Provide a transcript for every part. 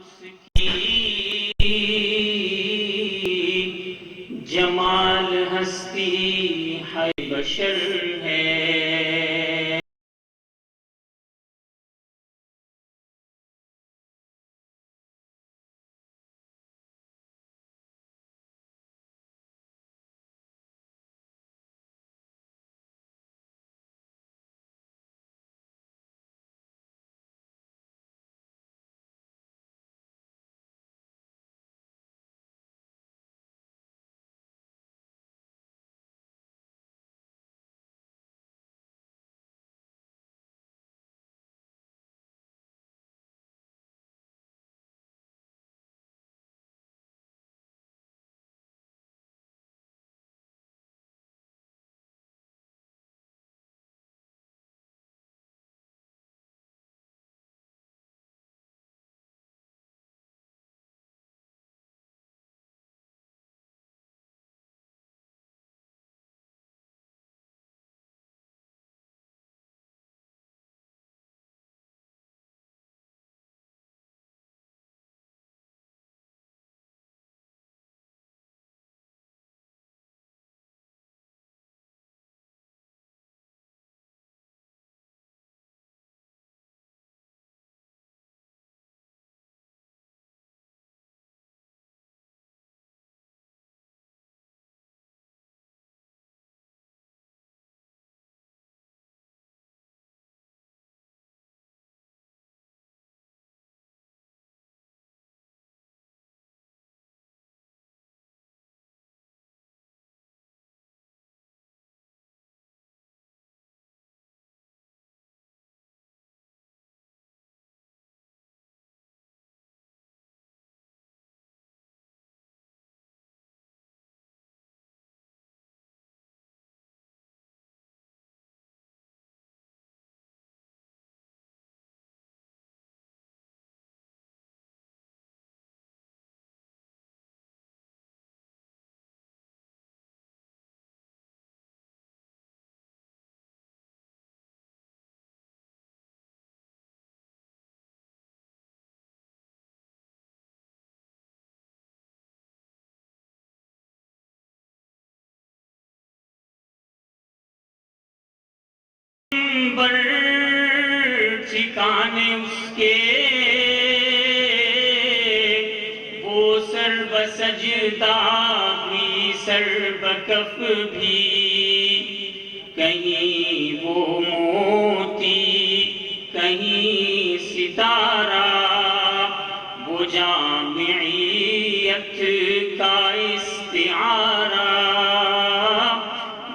اس کی جمال ہستی ہے بشر ہے. بر ٹھکانے اس کے وہ سر بسجدہ بھی سر بکف بھی کہیں وہ موتی کہیں ستارہ وہ جامعیت کا استعارہ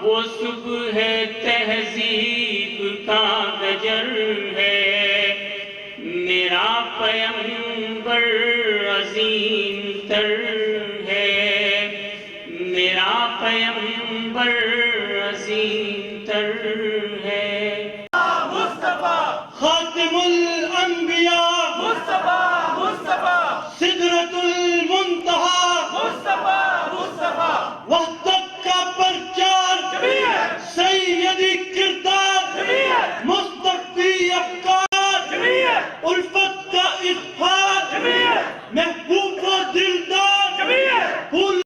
وہ صبح تہذیب کا گجر ہے میرا پیمبر عظیم تر ہے میرا پیمبر عظیم تر ہے مصطفیٰ خاتم الانبیاء مصطفیٰ مصطفیٰ سدرۃ المنتہا مصطفیٰ مصطفیٰ وحدت کا پرچار جمعیت سیدی کردار جمعیت مصطفی افکار جمعیت الفت کا اظہار جمعیت محبوب و دلدار جمعیت پھول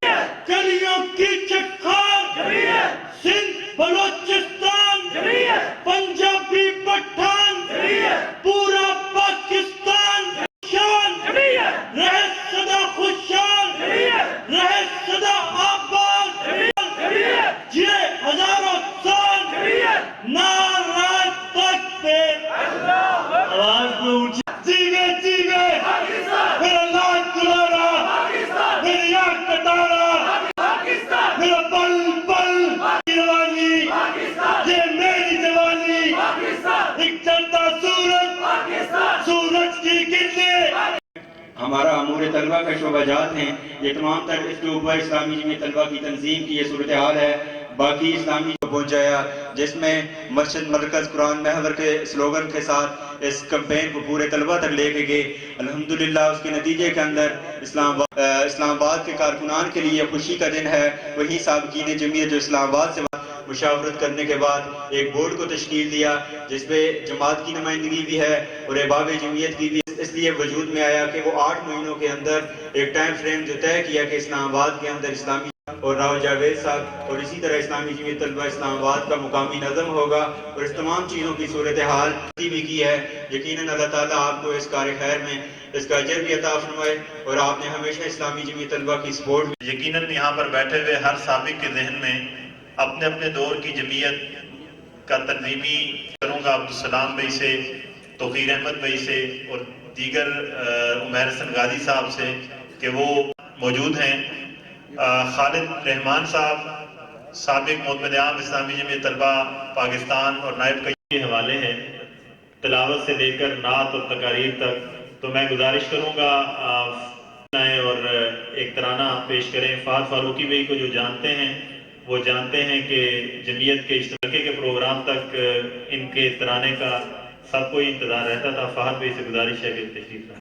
کلیوں کی چکھار جمعیت سندھ بلوچستان جمعیت پنجابی پٹھان جمعیت پورا پاکستان شان جمعیت رہے صدا خوشحال جمعیت رہے صدا آباد جمعیت جیے ہزاروں سال جمعیت نعرہ تکبیر اللہ آواز میں اونچی جیوے جیوے پاکستان میرا لاکھ دلارا پاکستان میری آنکھ کٹارا پاکستان میرا پل پل جوانی پاکستان یہ میری جوانی پاکستان ایک چلتا سورج پاکستان سورج کی کرنیں ہمارا امور طلبہ کا شعبہ جات ہیں یہ تمام تر اس کے اوپر اسلامی جمعیت طلبہ کی تنظیم کی یہ صورتحال ہے باقی اسلامی کو پہنچایا جس میں مسجد مرکز قرآن محور کے سلوگن کے ساتھ اس کمپین کو پورے طلبہ تک لے کے گئے الحمدللہ اس کے نتیجے کے اندر اسلام آباد کے کارکنان کے لیے خوشی کا دن ہے وہی سابقین جمعیت جو اسلام آباد سے مشاورت کرنے کے بعد ایک بورڈ کو تشکیل دیا جس پہ جماعت کی نمائندگی بھی ہے اور احباب جمعیت کی بھی، اس لیے وجود میں آیا کہ وہ 8 مہینوں کے اندر ایک ٹائم فریم جو طے کیا کہ اسلام آباد کے اندر اسلامی اور راہل جاوید صاحب اور اسی طرح اسلامی جمعیت طلبہ اسلام آباد کا مقامی نظم ہوگا، اور اس تمام چیزوں کی صورتحال بھی کی ہے۔ یقیناً اللہ تعالیٰ آپ کو اس کار خیر میں اس کا اجر بھی عطا فرمائے، اور آپ نے ہمیشہ اسلامی جمعیت طلبہ کی سپورٹ۔ یقیناً یہاں پر بیٹھے ہوئے ہر سابق کے ذہن میں اپنے اپنے دور کی جمعیت کا تنظیمی کروں گا عبدالسلام بھائی سے، توقیر احمد بھائی سے اور دیگر عمیر حسن غازی صاحب سے کہ وہ موجود ہیں، خالد رحمان صاحب سابق معتمد عام اسلامی جمعیت طلبہ پاکستان اور نائب کا یہ حوالے ہیں تلاوت سے لے کر نعت اور تقاریر تک۔ تو میں گزارش کروں گا اور ایک ترانہ پیش کریں۔ فہد فاروقی بھائی کو جو جانتے ہیں وہ جانتے ہیں کہ جمعیت کے اشتراکی کے پروگرام تک ان کے ترانے کا سب کو انتظار رہتا تھا۔ فہد بھائی سے گزارش ہے کہ تشریف لائیں۔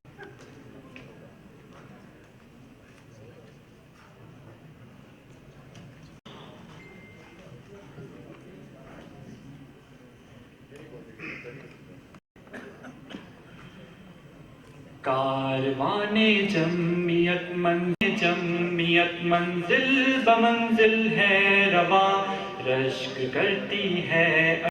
کاروان جمعیت منزل بمنزل ہے رواں، رشک کرتی ہے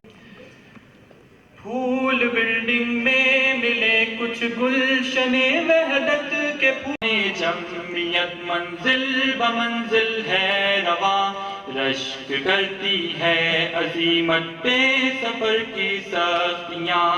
پھول بلڈنگ میں ملے کچھ گلشن وحدت کے پھول، جمعیت منزل بمنزل ہے رواں، رشک کرتی ہے عزیمت پہ سفر کی سختیاں،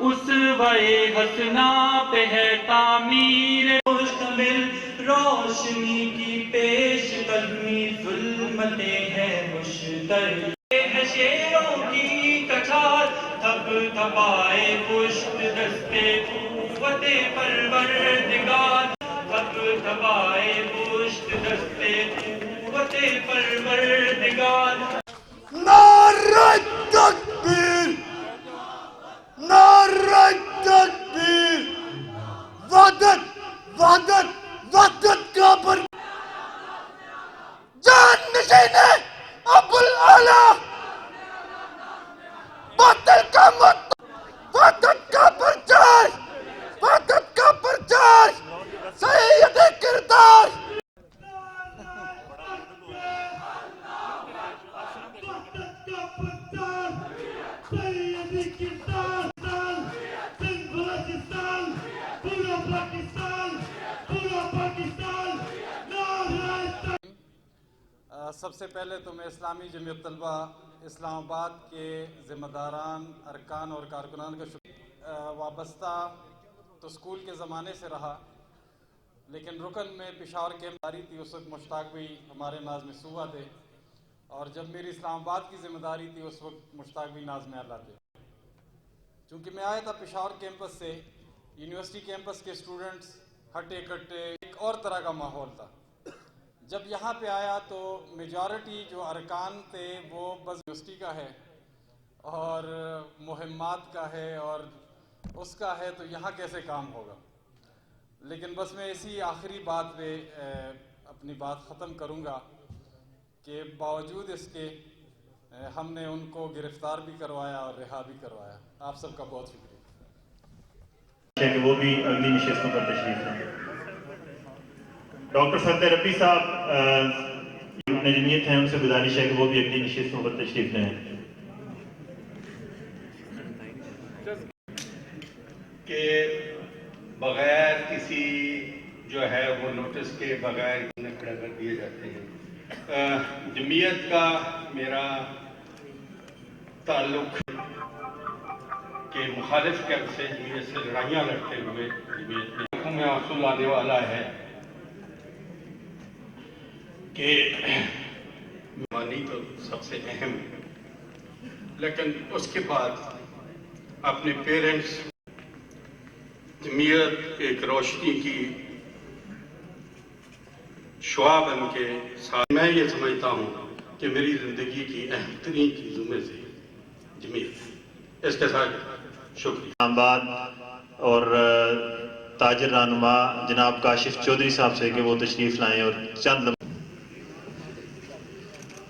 اس وے حسنا پہ ہے تعمیر مشتمل روشنی کی پیش قدمی، ظلمتیں ہے مشترک ہے شیروں کی کچار، تھپ تھپائے پشت دستے قوت پروردگار، تھپ تھپائے پشت دستے قوت پروردگار۔ نعرہ تکبیر، نعرہ تکبیر، وحدت وحدت وحدت کا پر جان نشین ابوالعلا، باطل کا مت، وحدت کا پرچار، وحدت کا پرچار، سید کردار۔ سب سے پہلے تو میں اسلامی جمعیت طلبہ اسلام آباد کے ذمہ داران، ارکان اور کارکنان کا وابستہ تو اسکول کے زمانے سے رہا، لیکن رکن میں پشاور کیمپ داری تھی، اس وقت مشتاق بھی ہمارے ناظم صوبہ تھے، اور جب میری اسلام آباد کی ذمہ داری تھی اس وقت مشتاق بھی ناظم اعلیٰ تھے۔ چونکہ میں آیا تھا پشاور کیمپس سے، یونیورسٹی کیمپس کے اسٹوڈنٹس ہٹے کٹے، ایک اور طرح کا ماحول تھا۔ جب یہاں پہ آیا تو میجورٹی جو ارکان تھے وہ بس یونیورسٹی کا ہے اور مہمات کا ہے اور اس کا ہے، تو یہاں کیسے کام ہوگا۔ لیکن بس میں اسی آخری بات پہ اپنی بات ختم کروں گا کہ باوجود اس کے ہم نے ان کو گرفتار بھی کروایا اور رہا بھی کروایا۔ آپ سب کا بہت شکریہ۔ کہ وہ بھی اگلی نشستوں پر تشریف لیں۔ ڈاکٹر فتح ربی صاحب رکن جمعیت ہیں، ان سے گزارش ہے کہ وہ بھی اگلی نشستوں پر تشریف لیں۔ کہ بغیر کسی جو ہے وہ نوٹس کے بغیر کھڑا کر دیے جاتے ہیں۔ جمعیت کا میرا تعلق کہ مخالف کیمپ سے جمعیت سے لڑائیاں لڑتے ہوئے جمعیت میں آنکھوں میں آنسو لانے والا ہے کہ مانی تو سب سے اہم ہے، لیکن اس کے بعد اپنے پیرنٹس، جمعیت ایک روشنی کی شعاع بن کے ساتھ میں یہ سمجھتا ہوں کہ میری زندگی کی اہم ترین چیزوں میں سے جمعیت۔ اس کے ساتھ شکریہ۔ آباد اور تاجر رہنما جناب کاشف چودھری صاحب سے کہ وہ تشریف لائیں اور چند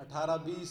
18-20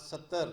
70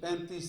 35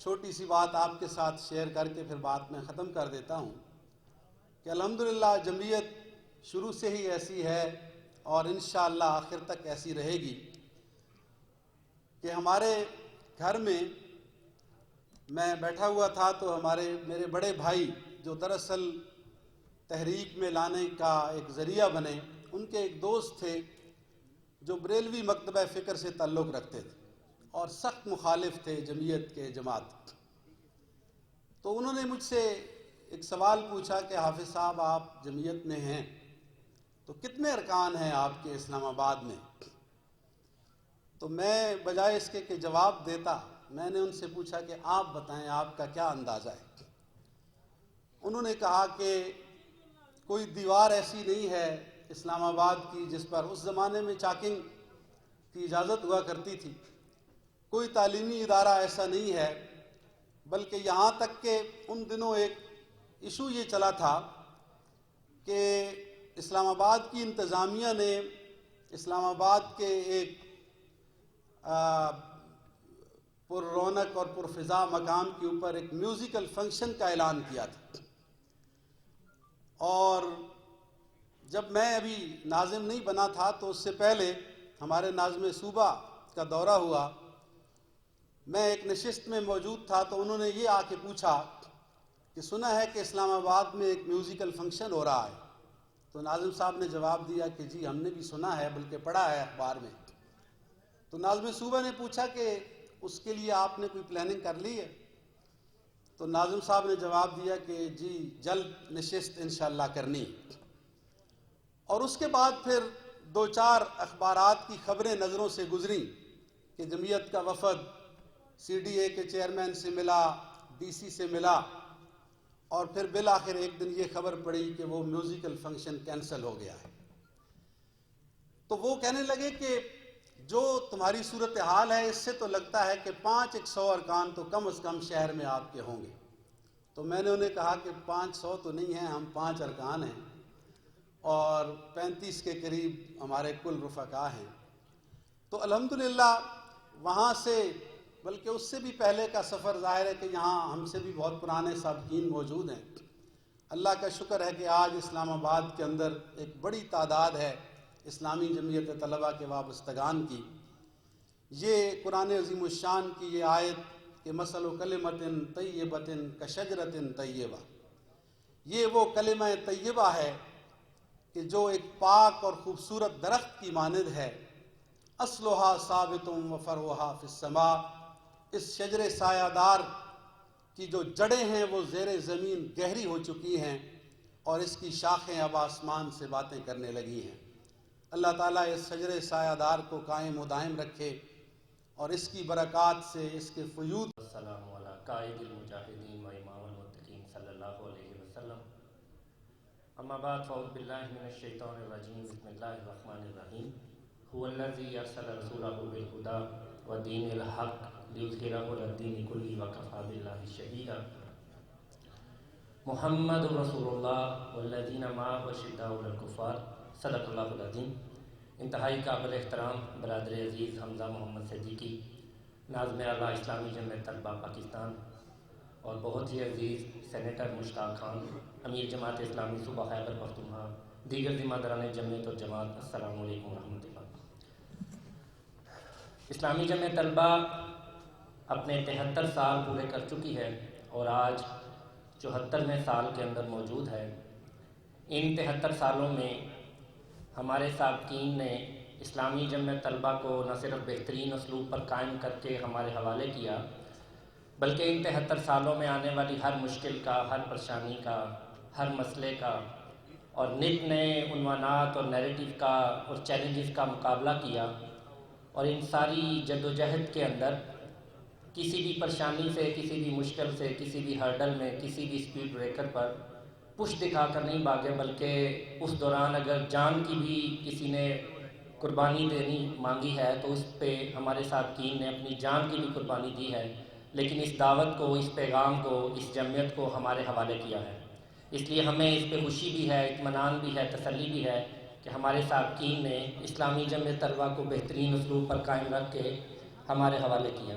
چھوٹی سی بات آپ کے ساتھ شیئر کر کے پھر بات میں ختم کر دیتا ہوں کہ الحمدللہ جمعیت شروع سے ہی ایسی ہے اور انشاءاللہ آخر تک ایسی رہے گی کہ ہمارے گھر میں بیٹھا ہوا تھا تو میرے بڑے بھائی جو دراصل تحریک میں لانے کا ایک ذریعہ بنے، ان کے ایک دوست تھے جو بریلوی مکتبہ فکر سے تعلق رکھتے تھے اور سخت مخالف تھے جمعیت کے جماعت۔ تو انہوں نے مجھ سے ایک سوال پوچھا کہ حافظ صاحب آپ جمعیت میں ہیں تو کتنے ارکان ہیں آپ کے اسلام آباد میں؟ تو میں بجائے اس کے کہ جواب دیتا، میں نے ان سے پوچھا کہ آپ بتائیں آپ کا کیا اندازہ ہے؟ انہوں نے کہا کہ کوئی دیوار ایسی نہیں ہے اسلام آباد کی جس پر، اس زمانے میں چاکنگ کی اجازت ہوا کرتی تھی، کوئی تعلیمی ادارہ ایسا نہیں ہے، بلکہ یہاں تک کہ ان دنوں ایک ایشو یہ چلا تھا کہ اسلام آباد کی انتظامیہ نے اسلام آباد کے ایک پر رونق اور پرفضا مقام کے اوپر ایک میوزیکل فنکشن کا اعلان کیا تھا، اور جب میں ابھی ناظم نہیں بنا تھا تو اس سے پہلے ہمارے ناظم صوبہ کا دورہ ہوا، میں ایک نشست میں موجود تھا تو انہوں نے یہ آ کے پوچھا کہ سنا ہے کہ اسلام آباد میں ایک میوزیکل فنکشن ہو رہا ہے، تو ناظم صاحب نے جواب دیا کہ جی ہم نے بھی سنا ہے، بلکہ پڑھا ہے اخبار میں۔ تو ناظم صوبہ نے پوچھا کہ اس کے لیے آپ نے کوئی پلاننگ کر لی ہے؟ تو ناظم صاحب نے جواب دیا کہ جی جلد نشست انشاءاللہ کرنی۔ اور اس کے بعد پھر 2-4 اخبارات کی خبریں نظروں سے گزریں کہ جمعیت کا وفد سی ڈی اے کے چیئرمین سے ملا، ڈی سی سے ملا، اور پھر بالآخر ایک دن یہ خبر پڑی کہ وہ میوزیکل فنکشن کینسل ہو گیا ہے۔ تو وہ کہنے لگے کہ جو تمہاری صورتحال ہے اس سے تو لگتا ہے کہ 500 ارکان تو کم از کم شہر میں آپ کے ہوں گے۔ تو میں نے انہیں کہا کہ 500 تو نہیں ہیں، ہم 5 ارکان ہیں اور 35 کے قریب ہمارے کل رفقا ہیں۔ تو الحمدللہ وہاں سے، بلکہ اس سے بھی پہلے کا سفر، ظاہر ہے کہ یہاں ہم سے بھی بہت پرانے سابقین موجود ہیں۔ اللہ کا شکر ہے کہ آج اسلام آباد کے اندر ایک بڑی تعداد ہے اسلامی جمعیت طلبہ کے وابستگان کی۔ یہ قرآن عظیم الشان کی یہ آیت کہ مثل کلمۃ طیبۃ کشجرۃ طیبہ، یہ وہ کلمہ طیبہ ہے کہ جو ایک پاک اور خوبصورت درخت کی مانند ہے، اصلھا ثابت و فرعھا فی السماء، اس شجر سایہ دار کی جو جڑیں ہیں وہ زیر زمین گہری ہو چکی ہیں اور اس کی شاخیں اب آسمان سے باتیں کرنے لگی ہیں۔ اللہ تعالیٰ اس شجر سایہ دار کو قائم و دائم رکھے اور اس کی برکات سے اس کے فیوض۔ السلام علی قائد المجاہدین و امام المتقین صلی اللہ علیہ وسلم، اما بعد فاعوذ باللہ من الشیطان الرجیم، بسم اللہ الرحمن الرحیم۔ هو الذی ارسل رسولہ بالہدی ودین الحق لیظہرہ علی الدین کلہ وکفی باللہ شہیدا۔ محمد رسول اللہ والذین معہ اشداء علی الکفار، صدق اللہ العظیم۔ انتہائی قابل احترام برادر عزیز حمزہ محمد صدیقی، ناظم اعلیٰ اسلامی جمعیت طلبہ پاکستان، اور بہت ہی عزیز سینیٹر مشتاق خان، امیر جماعت اسلامی صوبہ خیبر پختونخوا، دیگر ذمہ داران جمعیت اور جماعت، السلام علیکم ورحمۃ اللہ۔ اسلامی جمعیت طلبہ اپنے 73 سال پورے کر چکی ہے اور آج 74ویں سال کے اندر موجود ہے۔ ان 73 سالوں میں ہمارے سابقین نے اسلامی جمعیت طلبہ کو نہ صرف بہترین اسلوب پر قائم کر کے ہمارے حوالے کیا، بلکہ ان 73 سالوں میں آنے والی ہر مشکل کا، ہر پریشانی کا، ہر مسئلے کا اور نت نئے عنوانات اور نیریٹو کا اور چیلنجز کا مقابلہ کیا، اور ان ساری جد و جہد کے اندر کسی بھی پریشانی سے، کسی بھی مشکل سے، کسی بھی ہرڈل میں، کسی بھی سپیڈ بریکر پر پش دکھا کر نہیں بھاگے، بلکہ اس دوران اگر جان کی بھی کسی نے قربانی دینی مانگی ہے تو اس پہ ہمارے سابقین نے اپنی جان کی بھی قربانی دی ہے، لیکن اس دعوت کو، اس پیغام کو، اس جمعیت کو ہمارے حوالے کیا ہے۔ اس لیے ہمیں اس پہ خوشی بھی ہے، اطمینان بھی ہے، تسلی بھی ہے کہ ہمارے سابقین نے اسلامی جمعیت طلبہ کو بہترین اسلوب پر قائم رکھ کے ہمارے حوالے کیا۔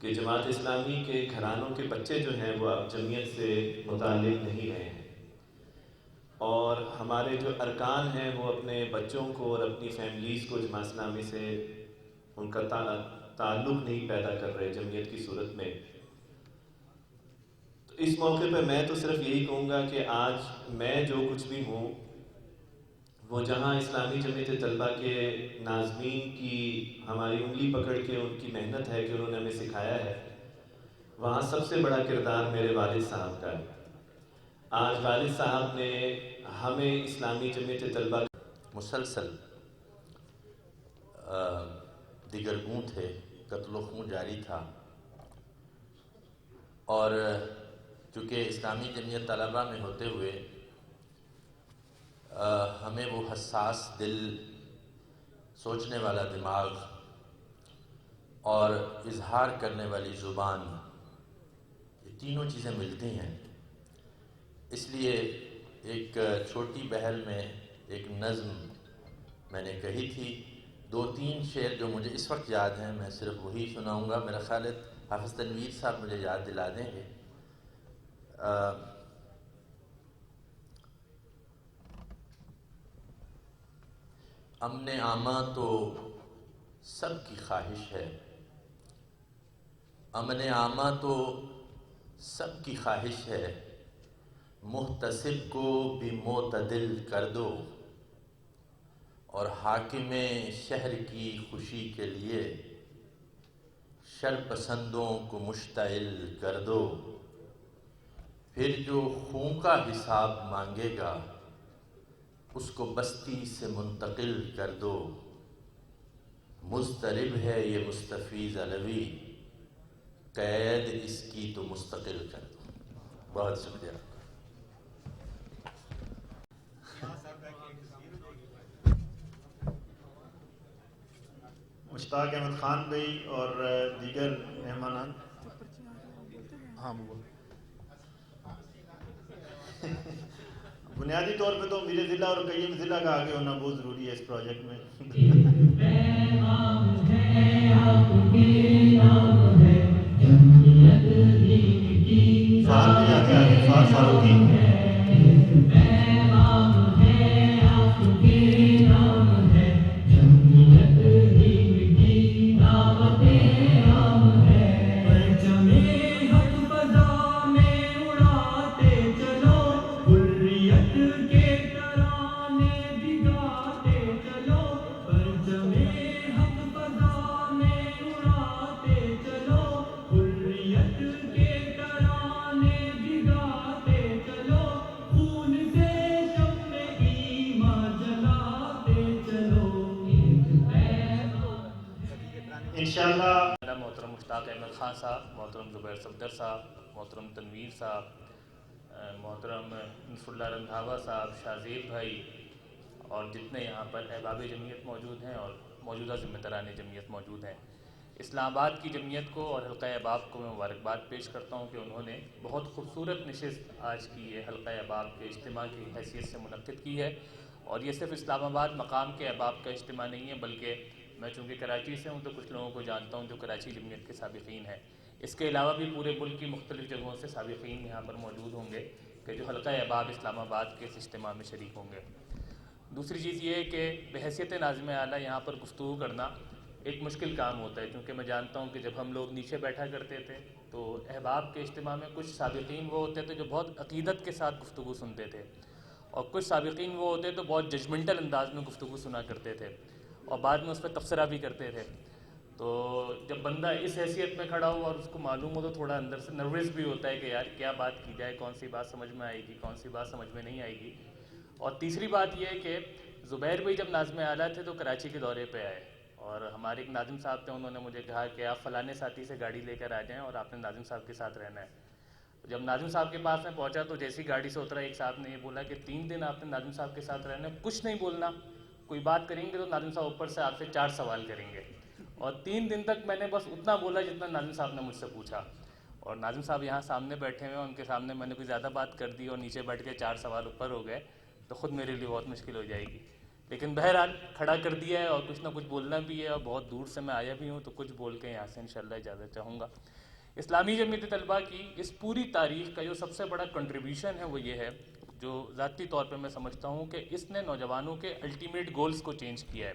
کہ جماعت اسلامی کے گھرانوں کے بچے جو ہیں وہ اب جمعیت سے متعلق نہیں رہے ہیں، اور ہمارے جو ارکان ہیں وہ اپنے بچوں کو اور اپنی فیملیز کو جماعت اسلامی سے ان کا تعلق نہیں پیدا کر رہے جمعیت کی صورت میں. تو اس موقع پہ میں تو صرف یہی کہوں گا کہ آج میں جو کچھ بھی ہوں وہ جہاں اسلامی جمعیت طلبہ کے ناظمین کی ہماری انگلی پکڑ کے ان کی محنت ہے کہ انہوں نے ہمیں سکھایا ہے، وہاں سب سے بڑا کردار میرے والد صاحب کا ہے. آج والد صاحب نے ہمیں اسلامی جمعیت طلبہ مسلسل دیگرگوں تھے، قتل و خون جاری تھا، اور چونکہ اسلامی جمعیت طلبہ میں ہوتے ہوئے ہمیں وہ حساس دل، سوچنے والا دماغ اور اظہار کرنے والی زبان، یہ تینوں چیزیں ملتی ہیں. اس لیے ایک چھوٹی بہر میں ایک نظم میں نے کہی تھی، 2-3 شعر جو مجھے اس وقت یاد ہیں میں صرف وہی سناؤں گا. میرا خیال ہے حافظ تنویر صاحب مجھے یاد دلا دیں گے. امن عامہ تو سب کی خواہش ہے، امن عامہ تو سب کی خواہش ہے، محتسب کو بھی معتدل کر دو، اور حاکم شہر کی خوشی کے لیے شرپسندوں کو مشتعل کر دو. پھر جو خون کا حساب مانگے گا اس کو بستی سے منتقل کر دو. مضطرب ہے یہ مستفیض علوی، قید اس کی تو مستقل کر دو. بہت شکریہ. مشتاق احمد خان بھائی اور دیگر مہمانان. بنیادی طور پہ تو میرے ضلع اور قیم ضلع کا آگے ہونا بہت ضروری ہے اس پروجیکٹ میں. فاروقی انشاءاللہ. محترم مشتاق احمد خان صاحب، محترم زبیر صفدر صاحب، محترم تنویر صاحب، محترم نصر اللہ رندھاوا صاحب، شاذیب بھائی، اور جتنے یہاں پر احباب جمعیت موجود ہیں اور موجودہ ذمہ داران جمعیت موجود ہیں. اسلام آباد کی جمعیت کو اور حلقہ احباب کو میں مبارکباد پیش کرتا ہوں کہ انہوں نے بہت خوبصورت نشست آج کی یہ حلقہ احباب کے اجتماع کی حیثیت سے منعقد کی ہے. اور یہ صرف اسلام آباد مقام کے احباب کا اجتماع نہیں ہے، بلکہ میں چونکہ کراچی سے ہوں تو کچھ لوگوں کو جانتا ہوں جو کراچی جمعیت کے سابقین ہیں. اس کے علاوہ بھی پورے ملک کی مختلف جگہوں سے سابقین یہاں پر موجود ہوں گے کہ جو حلقہ احباب اسلام آباد کے اس اجتماع میں شریک ہوں گے. دوسری چیز یہ ہے کہ بحیثیت ناظم اعلیٰ یہاں پر گفتگو کرنا ایک مشکل کام ہوتا ہے، کیونکہ میں جانتا ہوں کہ جب ہم لوگ نیچے بیٹھا کرتے تھے تو احباب کے اجتماع میں کچھ سابقین وہ ہوتے تھے جو بہت عقیدت کے ساتھ گفتگو سنتے تھے، اور کچھ سابقین وہ ہوتے تو بہت ججمنٹل انداز میں گفتگو سنا کرتے تھے اور بعد میں اس پہ تبصرہ بھی کرتے تھے. تو جب بندہ اس حیثیت میں کھڑا ہو اور اس کو معلوم ہو تو تھوڑا اندر سے نروس بھی ہوتا ہے کہ یار کیا بات کی جائے، کون سی بات سمجھ میں آئے گی، کون سی بات سمجھ میں نہیں آئے گی. اور تیسری بات یہ ہے کہ زبیر بھائی جب ناظم اعلیٰ تھے تو کراچی کے دورے پہ آئے، اور ہمارے ایک ناظم صاحب تھے، انہوں نے مجھے کہا کہ آپ فلانے ساتھی سے گاڑی لے کر آ جائیں اور آپ نے ناظم صاحب کے ساتھ رہنا ہے. جب ناظم صاحب کے پاس میں پہنچا تو جیسی گاڑی سے اترا ایک صاحب نے یہ بولا کہ 3 دن آپ نے ناظم صاحب کے ساتھ رہنا ہے، کچھ نہیں بولنا، کوئی بات کریں گے تو ناظم صاحب اوپر سے آپ سے 4 سوال کریں گے. اور 3 دن تک میں نے بس اتنا بولا جتنا ناظم صاحب نے مجھ سے پوچھا. اور ناظم صاحب یہاں سامنے بیٹھے ہوئے ہیں، ان کے سامنے میں نے کوئی زیادہ بات کر دی اور نیچے بیٹھ کے 4 سوال اوپر ہو گئے تو خود میرے لیے بہت مشکل ہو جائے گی. لیکن بہرحال کھڑا کر دیا ہے اور کچھ نہ کچھ بولنا بھی ہے، اور بہت دور سے میں آیا بھی ہوں تو کچھ بول کے یہاں سے انشاءاللہ اجازت چاہوں گا. اسلامی جمعیت طلبہ کی اس پوری تاریخ کا جو سب سے بڑا کنٹریبیوشن ہے وہ یہ ہے، جو ذاتی طور پہ میں سمجھتا ہوں کہ اس نے نوجوانوں کے الٹیمیٹ گولز کو چینج کیا ہے.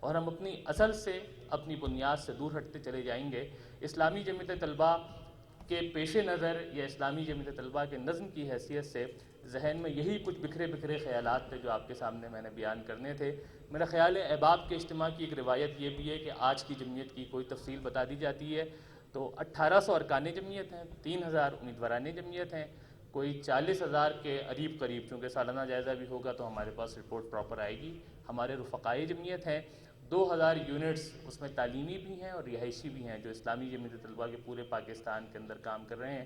اور ہم اپنی اصل سے اپنی بنیاد سے دور ہٹتے چلے جائیں گے. اسلامی جمعیت طلبہ کے پیش نظر یا اسلامی جمعیت طلبہ کے نظم کی حیثیت سے ذہن میں یہی کچھ بکھرے بکھرے خیالات تھے جو آپ کے سامنے میں نے بیان کرنے تھے. میرا خیال ہے احباب کے اجتماع کی ایک روایت یہ بھی ہے کہ آج کی جمعیت کی کوئی تفصیل بتا دی جاتی ہے تو 1800 ارکان جمعیت ہیں, 3000 امیدواران جمعیت ہیں, کوئی 40,000 کے قریب چونکہ سالانہ جائزہ بھی ہوگا تو ہمارے پاس رپورٹ پراپر آئے گی. ہمارے رفقائے جمعیت ہیں, 2000 یونٹس اس میں تعلیمی بھی ہیں اور رہائشی بھی ہیں جو اسلامی جمعیت طلبہ کے پورے پاکستان کے اندر کام کر رہے ہیں.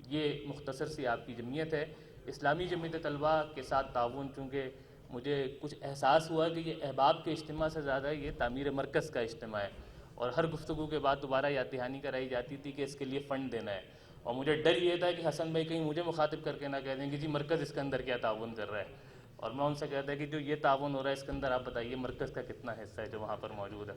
یہ مختصر سی آپ کی جمعیت ہے. اسلامی جمعیت طلبہ کے ساتھ تعاون, چونکہ مجھے کچھ احساس ہوا کہ یہ احباب کے اجتماع سے زیادہ یہ تعمیر مرکز کا اجتماع ہے, اور ہر گفتگو کے بعد دوبارہ یاد دہانی کرائی جاتی تھی کہ اس کے لیے فنڈ دینا ہے, اور مجھے ڈر یہ تھا کہ حسن بھائی کہیں مجھے مخاطب کر کے نہ کہہ دیں کہ جی مرکز اس کے اندر کیا تعاون کر رہا ہے, اور میں ان سے کہتا ہے کہ جو یہ تعاون ہو رہا ہے اس کے اندر آپ بتائیے مرکز کا کتنا حصہ ہے جو وہاں پر موجود ہے.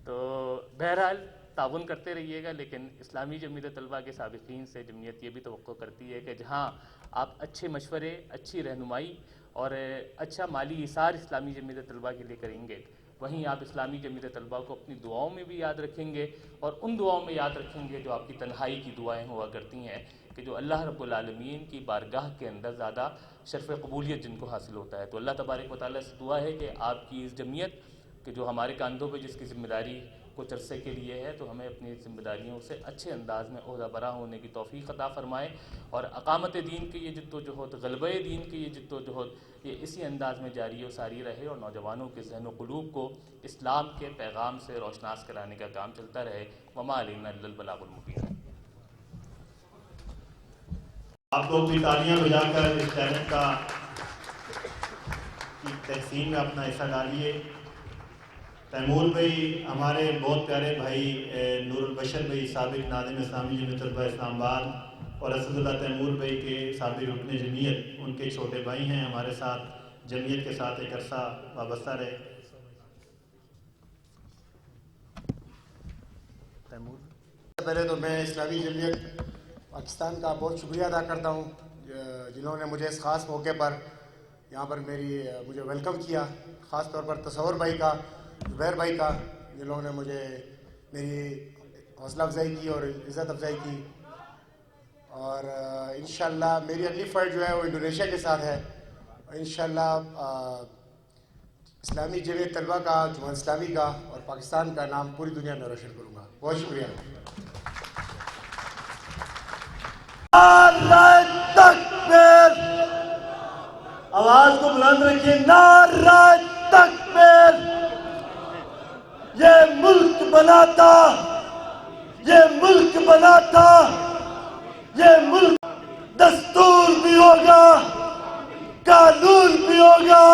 تو بہرحال تعاون کرتے رہیے گا, لیکن اسلامی جمعیت طلبہ کے سابقین سے جمعیت یہ بھی توقع کرتی ہے کہ جہاں آپ اچھے مشورے, اچھی رہنمائی اور اچھا مالی ایثار اسلامی جمعیت طلبہ کے لیے کریں گے, وہیں آپ اسلامی جمعیت طلبہ کو اپنی دعاؤں میں بھی یاد رکھیں گے, اور ان دعاؤں میں یاد رکھیں گے جو آپ کی تنہائی کی دعائیں ہوا کرتی ہیں کہ جو اللہ رب العالمین کی بارگاہ کے اندر زیادہ شرف قبولیت جن کو حاصل ہوتا ہے. تو اللہ تبارک و تعالیٰ سے دعا ہے کہ آپ کی اس جمعیت کہ جو ہمارے کاندھوں پہ جس کی ذمہ داری کچھ عرصے کے لیے ہے, تو ہمیں اپنی ذمہ داریوں سے اچھے انداز میں عہدہ برا ہونے کی توفیق عطا فرمائے, اور اقامت دین کی یہ جد و جہد, غلبہ دین کی یہ جد و جہد یہ اسی انداز میں جاری و ساری رہے, اور نوجوانوں کے ذہن و قلوب کو اسلام کے پیغام سے روشناس کرانے کا کام چلتا رہے. وما علینا الا البلاغ المبین. آپ لوگ بھی تالیاں بجا کر اس ٹیلنٹ کا تحسین میں اپنا حصہ ڈالیے. تیمور بھائی ہمارے بہت پیارے بھائی, نور البشر بھائی سابق ناظم اسلامی جمعیت طلبہ اسلام آباد, اور اسد اللہ تیمور بھائی کے سابق رکن جمعیت, ان کے چھوٹے بھائی ہیں, ہمارے ساتھ جمعیت کے ساتھ ایک عرصہ وابستہ رہے. تیمور پہلے تو میں اسلامی جمعیت پاکستان کا بہت شکریہ ادا کرتا ہوں جنہوں نے مجھے اس خاص موقع پر یہاں پر مجھے ویلکم کیا, خاص طور پر تصور بھائی کا, زبیر بھائی کا, جن لوگوں نے مجھے میری حوصلہ افزائی کی اور عزت افزائی کی. اور انشاءاللہ میری اگلی فائٹ جو ہے وہ انڈونیشیا کے ساتھ ہے. انشاءاللہ اسلامی جمعیت طلبہ کا, جماعت اسلامی کا اور پاکستان کا نام پوری دنیا میں روشن کروں گا. بہت شکریہ. تکبیر, آواز کو بلند رکھیے. نعرہ تکبیر. یہ ملک بناتا, یہ ملک بناتا, یہ ملک دستور بھی ہوگا, قانون بھی ہوگا.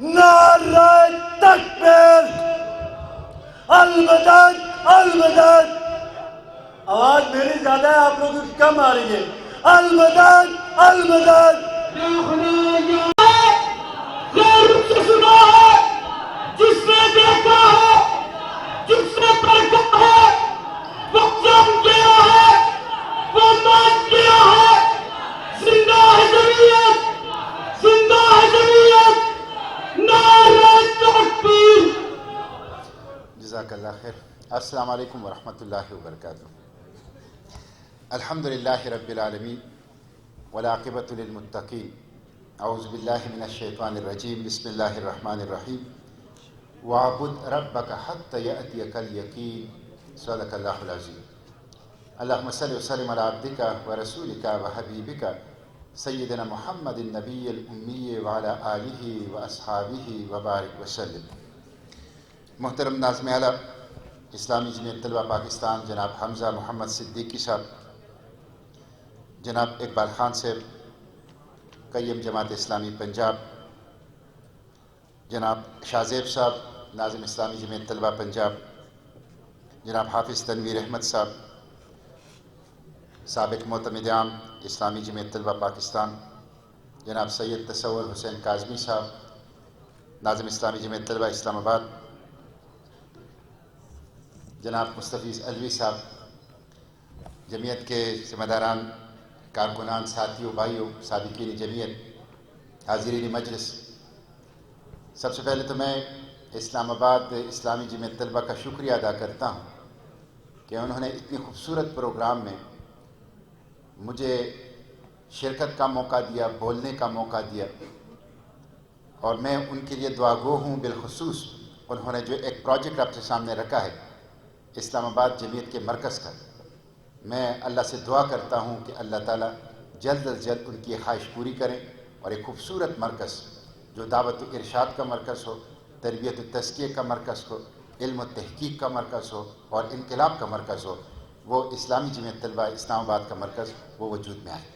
نعرہ تکبیر. المدد المدد. آواز میری زیادہ ہے, آپ لوگوں کی کم آ رہی ہے. المدد المدد. جس نے دیکھا ہے, جس نے پرکھا ہے, وہ جم گیا ہے, وہ مان گیا ہے. زندہ ہے جمعیت, زندہ ہے جمعیت. نعرہ تکبیر. جزاک اللہ خیر. السلام علیکم ورحمۃ اللہ وبرکاتہ. الحمدللہ رب العالمین والعاقبۃ للمتقین. اعوذ باللہ من الشیطان الرجیم. بسم اللہ الرحمن الرحیم. وَاعْبُدْ رَبَّكَ حَتَّى يَأْتِيَكَ الْيَقِينُ. صدق اللہ العظیم. اللہم صلی وسلم علی عبدک ورسولک وحبیبک سیدنا محمد النبی الأمی وعلی آلہ واصحابہ وبارک وسلم. محترم ناظم اعلیٰ اسلامی جمعیت طلبہ پاکستان جناب حمزہ محمد صدیقی صاحب, جناب اقبال خان صاحب قیم جماعت اسلامی پنجاب, جناب شاہ زیب صاحب ناظم اسلامی جمعیت طلبہ پنجاب, جناب حافظ تنویر احمد صاحب سابق معتمد عام اسلامی جمعیت طلبہ پاکستان, جناب سید تصور حسین کاظمی صاحب ناظم اسلامی جمعیت طلبہ اسلام آباد, جناب مستفیض علوی صاحب جمعیت کے ذمہ داران, کارکنان, ساتھیوں, بھائیوں, سابقین جمعیت, حاضرین مجلس. سب سے پہلے تو میں اسلام آباد اسلامی جمعیت طلبہ کا شکریہ ادا کرتا ہوں کہ انہوں نے اتنی خوبصورت پروگرام میں مجھے شرکت کا موقع دیا، بولنے کا موقع دیا، اور میں ان کے لیے دعا گو ہوں۔ بالخصوص انہوں نے جو ایک پروجیکٹ آپ کے سامنے رکھا ہے اسلام آباد جمعیت کے مرکز کا، میں اللہ سے دعا کرتا ہوں کہ اللہ تعالیٰ جلد از جلد ان کی خواہش پوری کریں اور ایک خوبصورت مرکز جو دعوت و ارشاد کا مرکز ہو، تربیت و تزکیے کا مرکز ہو، علم و تحقیق کا مرکز ہو اور انقلاب کا مرکز ہو، وہ اسلامی جمعیت طلبہ اسلام آباد کا مرکز وہ وجود میں آئے۔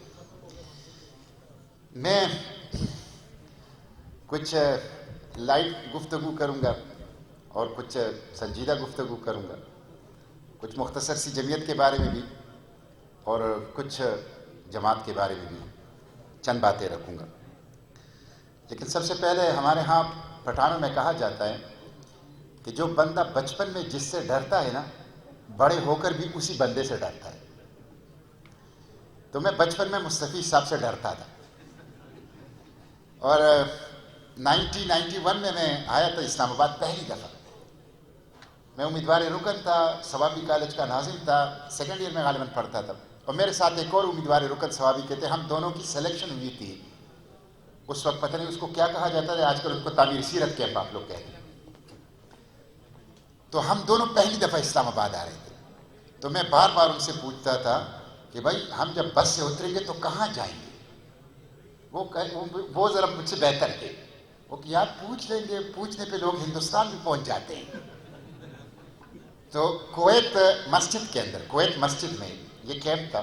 میں کچھ لائٹ گفتگو کروں گا اور کچھ سنجیدہ گفتگو کروں گا، کچھ مختصر سی جمعیت کے بارے میں بھی اور کچھ جماعت کے بارے میں بھی چند باتیں رکھوں گا۔ لیکن سب سے پہلے ہمارے ہاں پٹھانوں میں کہا جاتا ہے کہ جو بندہ بچپن میں جس سے ڈرتا ہے نا، بڑے ہو کر بھی اسی بندے سے ڈرتا ہے۔ تو میں بچپن میں مستفیض صاحب سے ڈرتا تھا، اور 1991 میں آیا تھا اسلام آباد پہلی دفعہ۔ میں امیدوار رکن تھا، ثوابی کالج کا ناظم تھا، سیکنڈ ایئر میں غالباً پڑھتا تھا، اور میرے ساتھ ایک اور امیدوار رکن ثوابی کے تھے۔ ہم دونوں کی سلیکشن ہوئی تھی۔ اس وقت پتہ نہیں اس کو کیا کہا جاتا تھا، آج کل اس کو تعمیر سیرت کیمپ آپ لوگ کہتے ہیں۔ تو ہم دونوں پہلی دفعہ اسلام آباد آ رہے تھے، تو میں بار بار ان سے پوچھتا تھا کہ بھائی ہم جب بس سے اتریں گے تو کہاں جائیں گے؟ وہ ذرا مجھ سے بہتر تھے، وہ کہ یار پوچھ لیں گے، پوچھنے پہ لوگ ہندوستان بھی پہنچ جاتے ہیں۔ تو کویت مسجد کے اندر، کویت مسجد میں یہ کیمپ تھا۔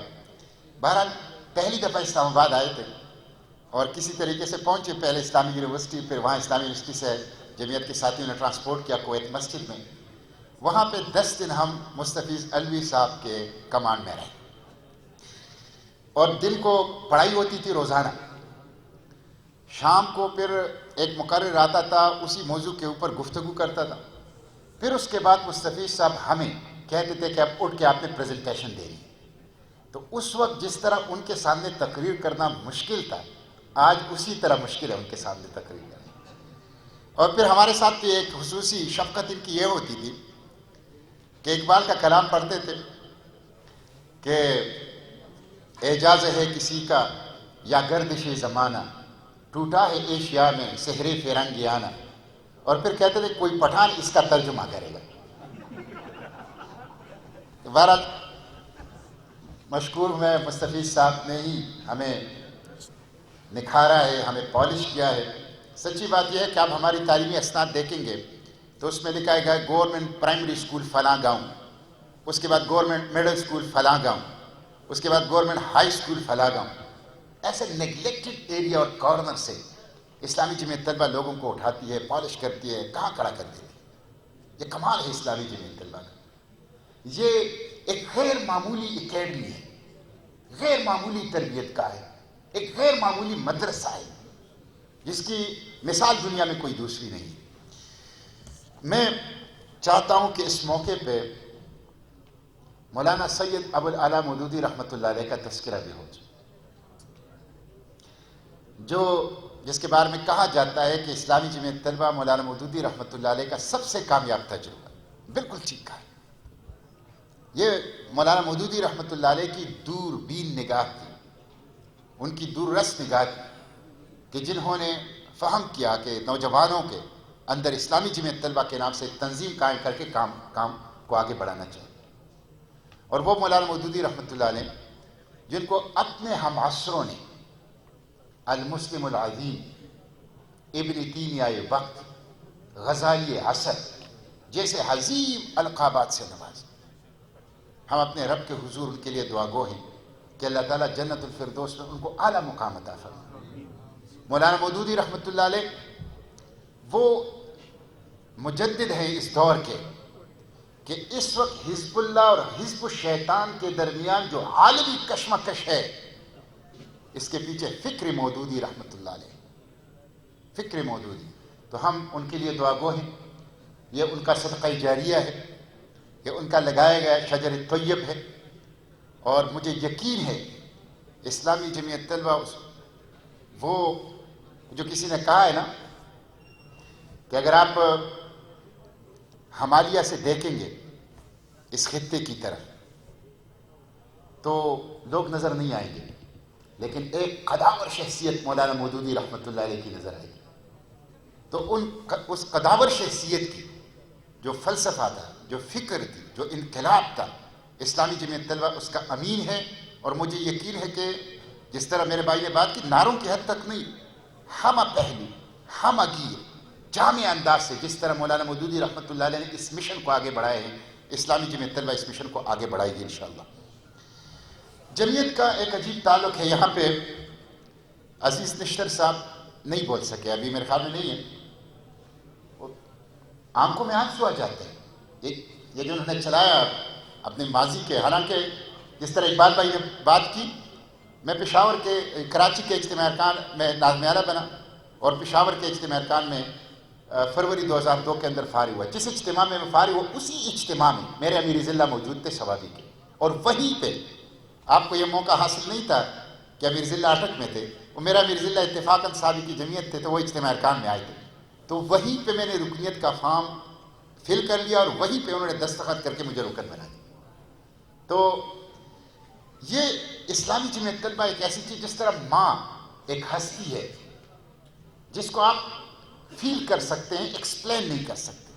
بہرحال پہلی دفعہ اسلام آباد آئے تھے اور کسی طریقے سے پہنچے، پہلے اسلامی یونیورسٹی، پھر وہاں اسلامی یونیورسٹی سے جمعیت کے ساتھیوں نے ٹرانسپورٹ کیا کویت مسجد میں۔ وہاں پہ 10 دن ہم مستفیض علوی صاحب کے کمانڈ میں رہے، اور دن کو پڑھائی ہوتی تھی روزانہ، شام کو پھر ایک مقرر آتا تھا، اسی موضوع کے اوپر گفتگو کرتا تھا۔ پھر اس کے بعد مستفیض صاحب ہمیں کہتے تھے کہ اب اٹھ کے آپ نے پریزنٹیشن دینی۔ تو اس وقت جس طرح ان کے سامنے تقریر کرنا مشکل تھا، آج اسی طرح مشکل ہے ان کے سامنے تقریر کرنا۔ اور پھر ہمارے ساتھ بھی ایک خصوصی شفقت ان کی یہ ہوتی تھی کہ اقبال کا کلام پڑھتے تھے کہ اعجاز ہے کسی کا یا گردش زمانہ، ٹوٹا ہے ایشیا میں سحر فرنگیانہ، اور پھر کہتے تھے کوئی پٹھان اس کا ترجمہ کرے گا۔ بہرحال مشکور میں مستفیض صاحب نے ہی ہمیں نکھارا ہے، ہمیں پالش کیا ہے۔ سچی بات یہ ہے کہ آپ ہماری تعلیمی اسناد دیکھیں گے تو اس میں لکھا ہے گورنمنٹ پرائمری اسکول فلاں گاؤں، اس کے بعد گورنمنٹ مڈل اسکول فلاں گاؤں، اس کے بعد گورنمنٹ ہائی اسکول فلاں گاؤں۔ ایسے نیگلیکٹڈ ایریا اور کارنر سے اسلامی جمعیت طلبہ لوگوں کو اٹھاتی ہے، پالش کرتی ہے، کہاں کھڑا کر دیتی ہے۔ یہ کمال ہے اسلامی جمعیت طلبہ کا۔ یہ ایک غیر معمولی اکیڈمی ہے، غیر معمولی تربیت کا ہے، ایک غیر معمولی مدرسہ ہے جس کی مثال دنیا میں کوئی دوسری نہیں۔ میں چاہتا ہوں کہ اس موقع پہ مولانا سید ابو الاعلیٰ مودودی رحمۃ اللہ علیہ کا تذکرہ بھی ہو جائے، جس کے بارے میں کہا جاتا ہے کہ اسلامی جمعیت طلبہ مولانا مودودی رحمۃ اللہ علیہ کا سب سے کامیاب تجربہ۔ بالکل ٹھیک کہا۔ یہ مولانا مودودی رحمۃ اللہ علیہ کی دور بین نگاہ تھی، ان کی دور رس نگاہ تھی کہ جنہوں نے فہم کیا کہ نوجوانوں کے اندر اسلامی جمعیت طلبہ کے نام سے ایک تنظیم قائم کر کے کام کو آگے بڑھانا چاہیے۔ اور وہ مولانا مودودی رحمۃ اللہ علیہ جن کو اپنے ہم عصروں نے المسلم العظیم، ابن تیمیہ وقت، غزالی عصر جیسے عظیم القابات سے نوازے۔ ہم اپنے رب کے حضور ان کے لیے دعا گو ہیں کہ اللہ تعالیٰ جنت الفردوس میں ان کو اعلیٰ مقام عطا فرمائے۔ مولانا مودودی رحمۃ اللہ علیہ وہ مجدد ہیں اس دور کے کہ اس وقت حزب اللہ اور حزب الشیطان کے درمیان جو عالمی کشمکش ہے، اس کے پیچھے فکر مودودی رحمۃ اللہ علیہ، فکر مودودی۔ تو ہم ان کے لیے دعا گو ہیں، یہ ان کا صدقہ جاریہ ہے، یہ ان کا لگایا گیا شجر طیب ہے، اور مجھے یقین ہے اسلامی جمعیت طلبہ وہ جو کسی نے کہا ہے نا کہ اگر آپ ہمالیہ سے دیکھیں گے اس خطے کی طرف تو لوگ نظر نہیں آئیں گے، لیکن ایک قداور شخصیت مولانا مودودی رحمۃ اللہ علیہ کی نظر آئے گی۔ تو اس قداور شخصیت کی جو فلسفہ تھا، جو فکر تھی، جو انقلاب تھا، اسلامی جمعیت طلبہ اس کا امین ہے۔ اور مجھے یقین ہے کہ جس طرح میرے بھائی نے بات کی، نعروں کی حد تک نہیں، ہم پہلو، ہم گیر، جامع انداز سے جس طرح مولانا مودودی رحمۃ اللہ علیہ نے اس مشن کو آگے بڑھائے ہیں، اسلامی جمعیت طلبہ اس مشن کو آگے بڑھائے گی انشاءاللہ۔ جمعیت کا ایک عجیب تعلق ہے، یہاں پہ عزیز نشتر صاحب نہیں بول سکے، ابھی میرے خیال میں نہیں ہے، آنکھوں میں آنسو آ جاتے ہیں یہ جو انہوں نے چلایا اپنے ماضی کے۔ حالانکہ جس طرح اقبال بھائی نے بات کی، میں پشاور کے کراچی کے اجتماع ارکان میں ناظم اعلیٰ بنا، اور پشاور کے اجتماع ارکان میں فروری 2002 کے اندر فارغ ہوا۔ جس اجتماع میں میں فارغ ہوا، اسی اجتماع میں میرے امیر ضلع موجود تھے سوابی کے، اور وہیں پہ آپ کو یہ موقع حاصل نہیں تھا کہ امیر ضلع اٹک میں تھے، وہ میرا امیر ضلع اتفاقاً صحابی کی جمعیت تھے، تو وہ اجتماع ارکان میں آئے تھے، تو وہیں پہ میں نے رکنیت کا فارم فل کر لیا، اور وہیں پہ انہوں نے دستخط کر کے مجھے رکن بنا دیا۔ تو یہ اسلامی جمعیت طلبہ ایک ایسی چیز، جس طرح ماں ایک ہستی ہے جس کو آپ فیل کر سکتے ہیں، ایکسپلین نہیں کر سکتے،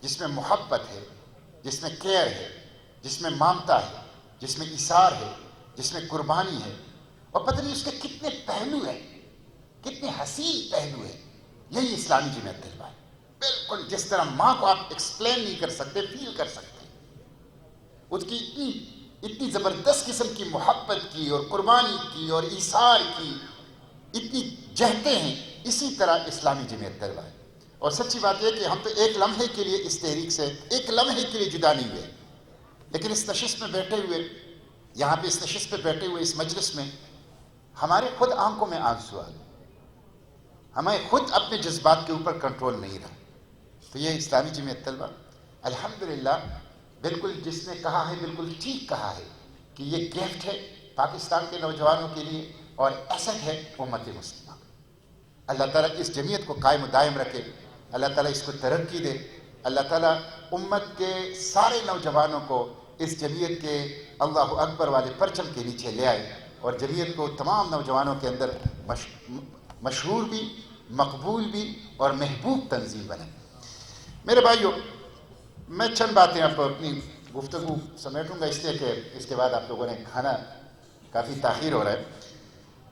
جس میں محبت ہے، جس میں کیئر ہے، جس میں مامتا ہے، جس میں ایثار ہے، جس میں قربانی ہے، اور پتہ نہیں اس کے کتنے پہلو ہیں، کتنے حسین پہلو ہیں۔ یہی اسلامی جمعیت طلبہ ہے، بالکل جس طرح ماں کو آپ ایکسپلین نہیں کر سکتے، فیل کر سکتے ہیں، اس کی اتنی زبردست قسم کی محبت کی اور قربانی کی اور ایثار کی اتنی جہتیں ہیں، اسی طرح اسلامی جمعیت طلبہ ہے۔ اور سچی بات یہ کہ ہم تو ایک لمحے کے لیے اس تحریک سے ایک لمحے کے لیے جدا نہیں ہوئے، لیکن اس نشست میں بیٹھے ہوئے، یہاں پہ اس نشست پہ بیٹھے ہوئے اس مجلس میں ہمارے خود آنکھوں میں آنسو آ گئے، ہمیں خود اپنے جذبات کے اوپر کنٹرول نہیں رہا۔ تو یہ اسلامی جمعیت طلبہ الحمدللہ بالکل جس نے کہا ہے بالکل ٹھیک کہا ہے کہ یہ گفٹ ہے پاکستان کے نوجوانوں کے لیے اور ایسٹ ہے امت مسلمہ۔ اللہ تعالیٰ اس جمعیت کو قائم و دائم رکھے، اللہ تعالیٰ اس کو ترقی دے، اللہ تعالیٰ امت کے سارے نوجوانوں کو اس جمعیت کے اللہ اکبر والے پرچم کے نیچے لے آئے، اور جمعیت کو تمام نوجوانوں کے اندر مشہور بھی، مقبول بھی اور محبوب تنظیم بنے۔ میرے بھائیوں، میں چند باتیں آپ اپنی گفتگو سمیٹوں گا، اس لیے کہ اس کے بعد آپ لوگوں نے کھانا کافی تاخیر ہو رہا ہے۔